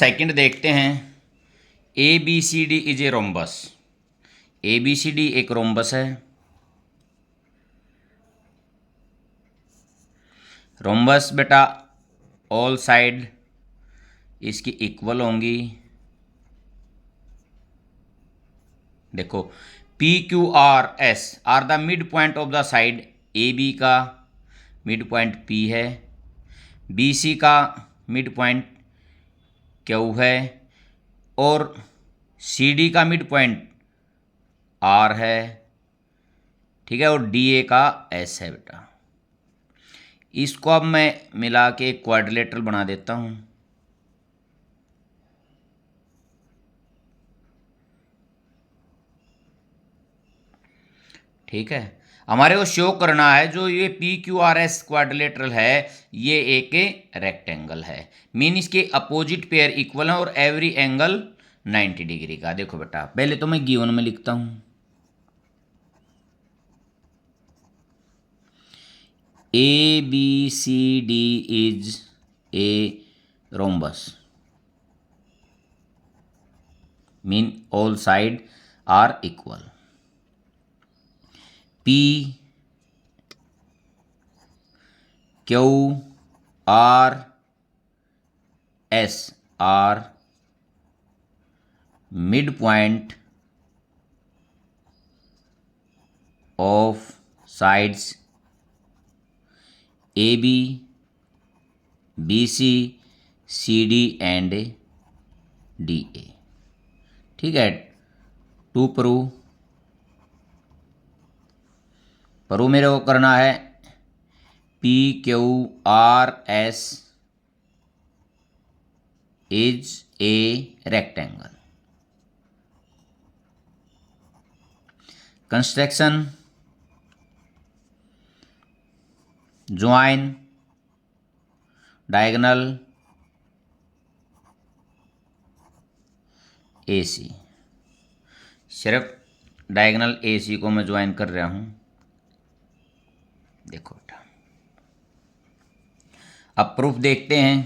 Second देखते हैं। A B C D is a rhombus. A B C D एक rhombus है। Rhombus बेटा ऑल साइड इसकी इक्वल होंगी। देखो P Q R S are the mid point of the side. A B का mid point P है, B C का mid point Q है, और सी डी का मिड पॉइंट आर है, ठीक है, और डी ए का एस है बेटा। इसको अब मैं मिला के एक क्वाड्रिलेटरल बना देता हूँ। ठीक है, हमारे को शो करना है जो ये P Q R S quadrilateral है ये एक रेक्टेंगल है, मीन इसके अपोजिट पेयर इक्वल है और एवरी एंगल 90 डिग्री का। देखो बेटा पहले तो मैं गिवन में लिखता हूँ। A B C D is a rhombus, mean all side are equal. P Q R S are midpoint of sides AB, BC, CD and DA। ठीक है, टू प्रूव मेरे को करना है P Q R S is a rectangle. Construction join diagonal A C. सिर्फ diagonal A सी को मैं join कर रहा हूं। देखो बेटा अब प्रूफ देखते हैं।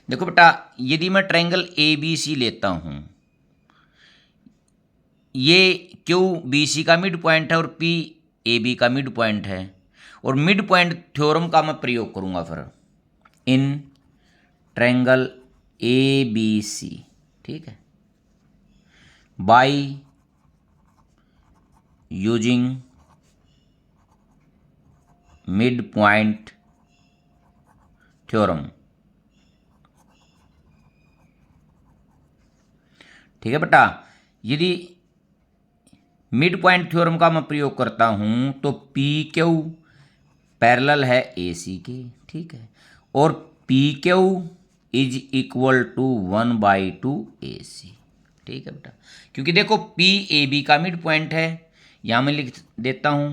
देखो बेटा यदि मैं ट्रायंगल ए बी सी लेता हूं, ये क्यू बी सी का मिड पॉइंट है और पी ए बी का मिड पॉइंट है, और मिड पॉइंट थ्योरम का मैं प्रयोग करूंगा फिर इन ट्रायंगल ए बी सी। ठीक है, by using mid point theorem. ठीक है बेटा, यदि मिड पॉइंट थ्योरम का मैं प्रयोग करता हूं तो पी क्यू पैरेलल है ए सी के। ठीक है, और P Q is equal to 1/2 A C. ठीक है बेटा, क्योंकि देखो पी ए बी का मिड पॉइंट है, यहां मैं लिख देता हूं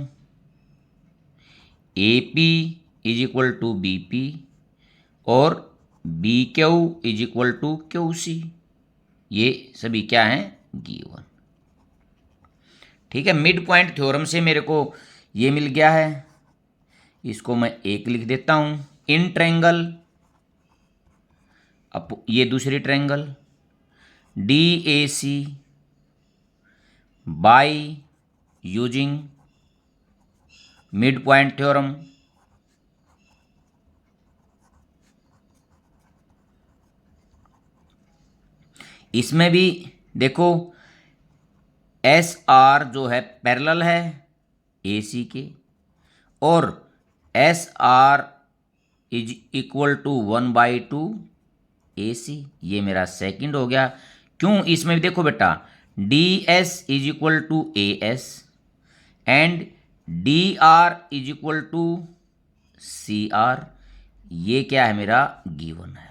A P is equal to B P और B Q is equal to Q C. ये सभी क्या हैं, गिवन। ठीक है, मिड पॉइंट थ्योरम से मेरे को ये मिल गया है, इसको मैं एक लिख देता हूं इन ट्रायंगल, अब ये दूसरी triangle D A C by using mid point theorem. इसमें भी देखो एस आर जो है पैरेलल है ए सी के, और S R is equal to 1/2 A C. ये मेरा सेकंड हो गया। क्यों, इसमें भी देखो बेटा D S is equal to A S and D R is equal to C R. ये क्या है, मेरा गिवन है।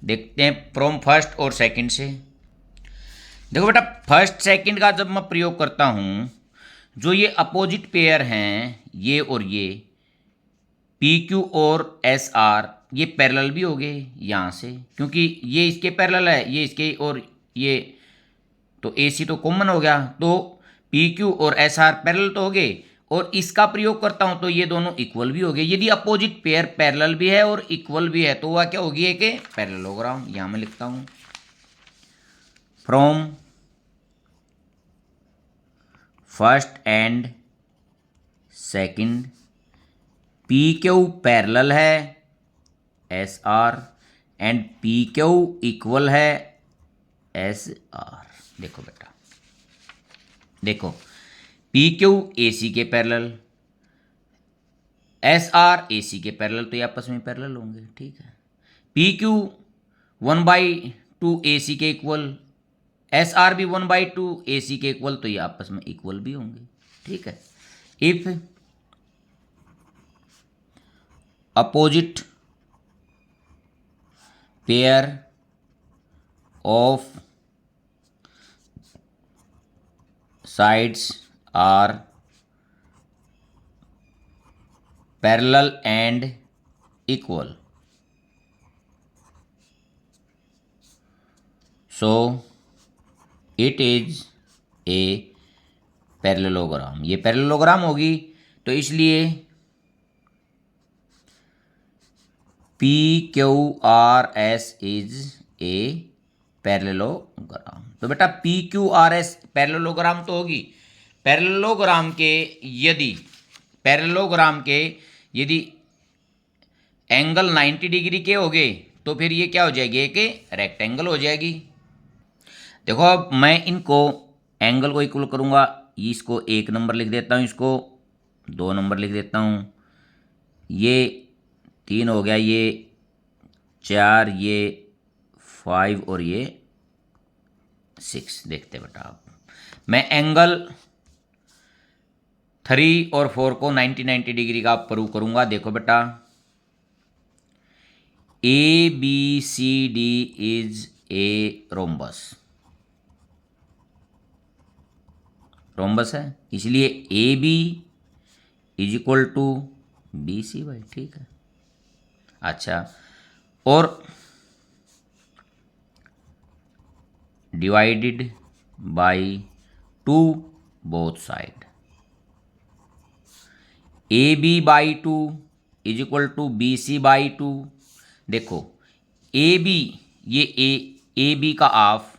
देखते हैं फ्रॉम फर्स्ट और सेकंड से। देखो बेटा फर्स्ट सेकंड का जब मैं प्रयोग करता हूं, जो ये अपोजिट पेयर हैं ये और ये पी क्यू और एस आर, ये पैरेलल भी हो गए यहाँ से, क्योंकि ये इसके पैरेलल है, ये इसके, और ये तो ए सी तो कॉमन हो गया। तो पी क्यू और एस आर पैरेलल तो हो गए, और इसका प्रयोग करता हूं तो ये दोनों इक्वल भी हो गए। यदि अपोजिट पेयर पैरेलल भी है और इक्वल भी है तो वह क्या होगी, एक पैरेललोग्राम। यहां मैं लिखता हूं from first and second P Q parallel है S R and P Q equal है एस आर। देखो बेटा, देखो पी क्यू ए सी के parallel, S R A C के पैरेलल, तो ये आपस में पैरेलल होंगे, ठीक है। पी क्यू 1/2 ए सी के इक्वल, एस आर भी 1/2 ए सी के इक्वल, तो ये आपस में इक्वल भी होंगे, ठीक है। If opposite pair of sides are parallel and equal, so it is a parallelogram। ये पैरेललोग्राम होगी, तो इसलिए P Q R S is a parallelogram. तो बेटा P Q R S parallelogram तो होगी। पैरेललोग्राम के यदि एंगल 90 डिग्री के हो गए तो फिर ये क्या हो जाएगी, एक रेक्टेंगल हो जाएगी। देखो अब मैं इनको एंगल को इक्वल करूंगा, इसको 1 नंबर लिख देता हूँ, इसको 2 नंबर लिख देता हूँ, ये 3 हो गया, ये 4, ये 5 और ये 6। देखते बेटा आप, मैं एंगल 3 और 4 को 90 डिग्री का प्रूव करूंगा। देखो बेटा, A B C D is a rhombus, rhombus है, इसलिए A B is equal to B C भाई, ठीक है। अच्छा, और divided by 2 both side, A B by 2 is equal to B C by 2। देखो ए बी, ये ए बी का हाफ,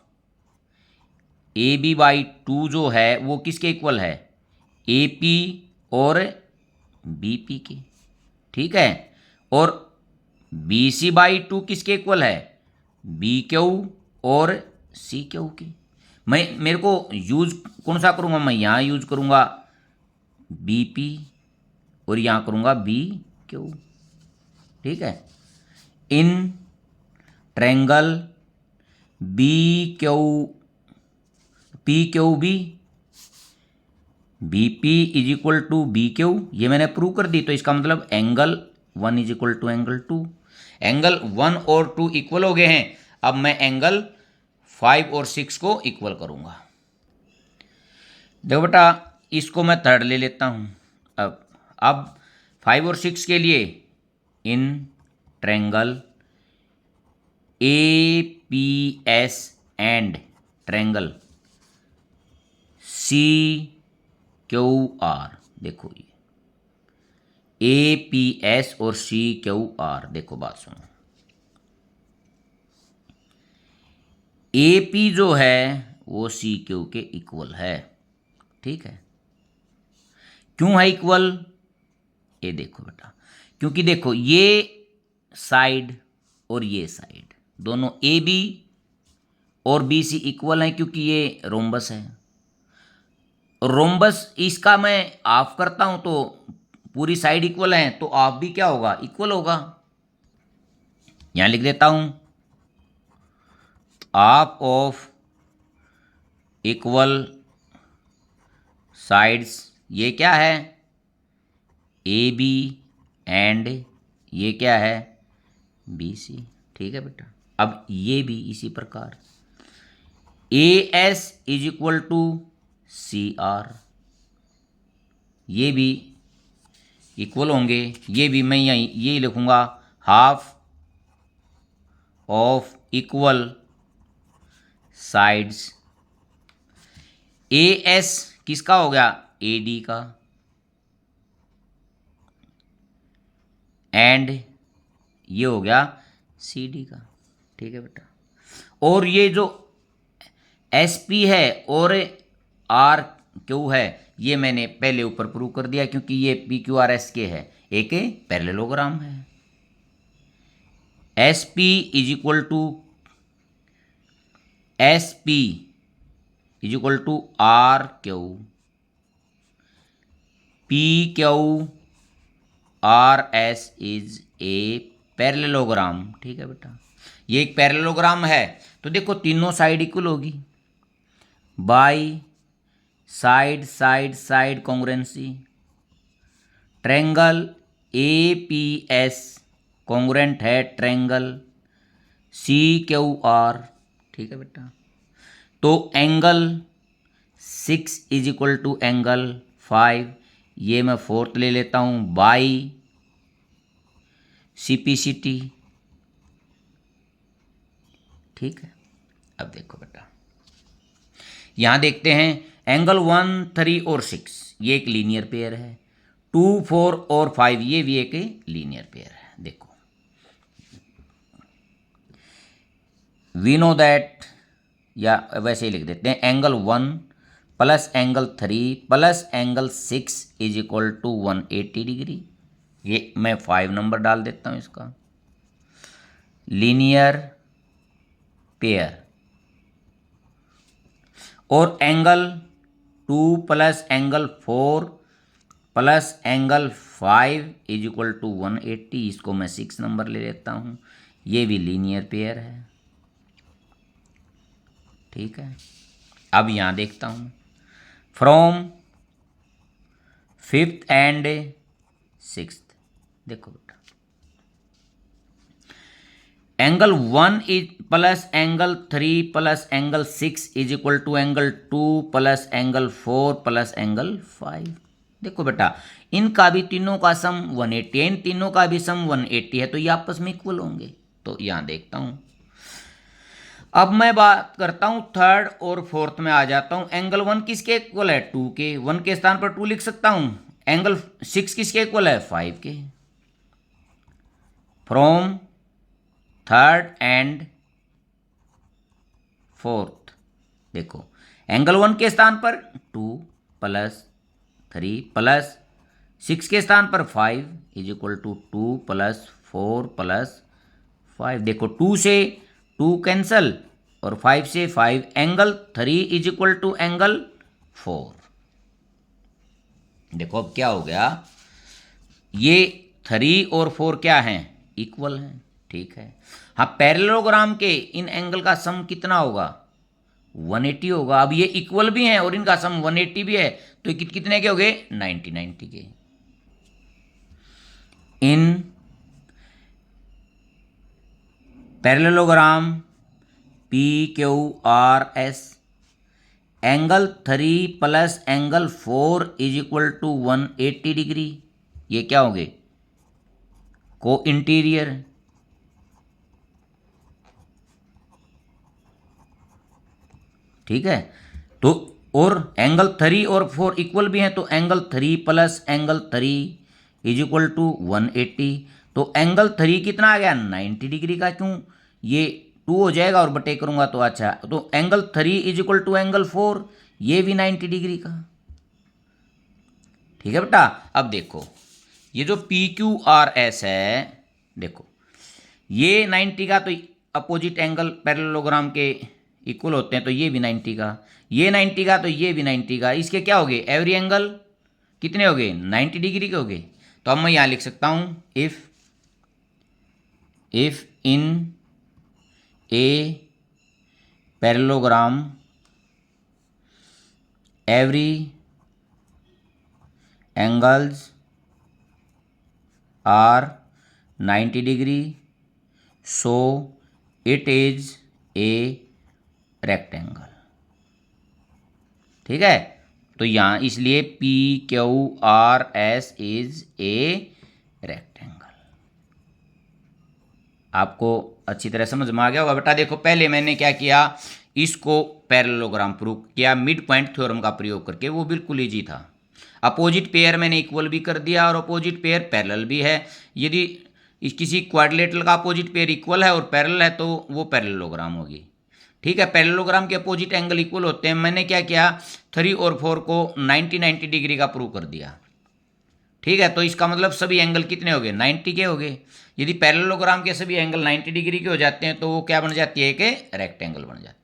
ए बी बाई 2 जो है वो किसके इक्वल है, ए पी और बी पी के, ठीक है। और बी सी बाई 2 किसके इक्वल है, बी क्यू और सी क्यू के। मेरे को यूज कौन सा करूँगा, मैं यहाँ यूज करूँगा बी पी और यहाँ करूँगा बी क्यू, ठीक है। In triangle B Q P Q B P is equal to B Q, ये मैंने प्रूव कर दी। तो इसका मतलब angle 1 is equal to angle 2, angle 1 और 2 इक्वल हो गए हैं। अब मैं एंगल 5 और 6 को इक्वल करूँगा। देखो बेटा, इसको मैं थर्ड ले लेता हूँ। अब 5 और 6 के लिए in triangle A P S and triangle C Q R, देखो ये ए पी एस और सी क्यू आर, देखो बात सुनो, ए पी जो है वो सी क्यू के इक्वल है, ठीक है। क्यों है इक्वल, ये देखो बेटा, क्योंकि देखो ये साइड और ये साइड दोनों ए बी और बी सी इक्वल हैं, क्योंकि ये रोम्बस है। रोम्बस इसका मैं ऑफ करता हूं तो पूरी साइड इक्वल है, तो ऑफ भी क्या होगा, इक्वल होगा। यहां लिख देता हूं ऑफ ऑफ इक्वल साइड्स, ये क्या है, ए बी एंड ये क्या है, बी सी, ठीक है बेटा। अब ये भी इसी प्रकार A S is equal to C R, ये भी इक्वल होंगे। ये भी मैं यही लिखूंगा half of equal sides, A S किसका हो गया, ए डी का, एंड ये हो गया सी डी का। ठीक है बेटा, और ये जो एस पी है और आर क्यू है ये मैंने पहले ऊपर प्रूव कर दिया, क्योंकि ये पी क्यू आर एस के है, एक पैरेललोग्राम है। S P is equal to S P is equal to R Q, P Q R S is a parallelogram. ठीक है बेटा, ये एक पैरेललोग्राम है, तो देखो तीनों साइड इक्वल होगी, by side side side congruency, triangle A P S congruent है ट्रायंगल सी क्यू आर। ठीक है बेटा, तो angle 6 is equal to angle 5, ये मैं फोर्थ ले लेता हूँ, by C P C T. ठीक है, अब देखो बेटा, यहां देखते हैं एंगल 1, 3 और 6 ये एक लीनियर पेयर है, 2, 4 और 5 ये भी एक लीनियर पेयर है। देखो वी नो दैट, या वैसे ही लिख देते हैं, angle 1 plus angle 3 plus angle 6 is equal to 180 degree. ये मैं 5 नंबर डाल देता हूं इसका, लीनियर पेयर। और angle 2 plus angle 4 plus angle 5 is equal to 180, इसको मैं 6 नंबर ले लेता हूँ, ये भी लीनियर पेयर है। ठीक है, अब यहाँ देखता हूँ फ्रॉम 5th एंड 6th। देखो बेटा, angle 1 is plus angle 3 plus angle 6 is equal to angle 2 plus angle 4 plus angle 5। देखो बेटा, इनका भी तीनों का सम 180 है, इन तीनों का भी सम 180 है, तो ये आपस में इक्वल होंगे। तो यहां देखता हूं, अब मैं बात करता हूं थर्ड और फोर्थ में आ जाता हूं। एंगल 1 किसके इक्वल है, 2 के, 1 के स्थान पर 2 लिख सकता हूं। एंगल 6 किसके इक्वल है, 5 के। फ्रॉम थर्ड एंड फोर्थ, देखो एंगल 1 के स्थान पर 2 प्लस 3 प्लस 6 के स्थान पर 5 is equal to 2 plus 4 plus 5। देखो 2 से 2 कैंसल और 5 से 5, angle 3 is equal to angle 4। देखो अब क्या हो गया, ये 3 और 4 क्या हैं, इक्वल हैं। ठीक है, हाँ पैरेललोग्राम के इन एंगल का सम कितना होगा, 180 होगा। अब ये इक्वल भी हैं और इनका सम 180 भी है, तो कितने के हो गए, 90 के। In parallelogram P Q R S, angle 3 plus angle 4 is equal to 180 degree, ये क्या होंगे, को इंटीरियर। ठीक है, तो और एंगल 3 और 4 इक्वल भी हैं, तो angle 3 plus angle 3 is equal to 180। तो एंगल 3 कितना आ गया, 90 डिग्री का, क्यों ये 2 हो जाएगा और बटे करूंगा तो अच्छा, तो angle 3 is equal to angle 4, ये भी 90 डिग्री का। ठीक है बेटा, अब देखो ये जो पी क्यू आर एस है, देखो ये 90 का, तो अपोजिट एंगल पैरेललोग्राम के इक्वल होते हैं, तो ये भी 90 का, ये 90 का, तो ये भी 90 का। इसके क्या हो गए, एवरी एंगल कितने हो गए, 90 डिग्री के हो गए। तो अब मैं यहाँ लिख सकता हूँ, if in a parallelogram every angles are 90 degree, so it is a rectangle. ठीक है, तो यहां इसलिए P Q R S is a rectangle. आपको अच्छी तरह समझ में आ गया होगा बेटा। देखो पहले मैंने क्या किया, इसको पैरेललोग्राम प्रूव किया मिड पॉइंट थ्योरम का प्रयोग करके, वो बिल्कुल ईजी था। अपोजिट पेयर मैंने इक्वल भी कर दिया और अपोजिट पेयर पैरेलल भी है। यदि किसी क्वाड्रिलेटरल का अपोजिट पेयर इक्वल है और पैरेलल है तो वो पैरेललोग्राम होगी। ठीक है, पैरेललोग्राम के अपोजिट एंगल इक्वल होते हैं। मैंने क्या किया, 3 और 4 को 90 डिग्री का प्रूव कर दिया। ठीक है, तो इसका मतलब सभी एंगल कितने हो गए, 90 के हो गए। यदि पैरेललोग्राम के सभी एंगल 90 डिग्री के हो जाते हैं तो वो क्या बन जाती है, एक रेक्टेंगल बन जाती है।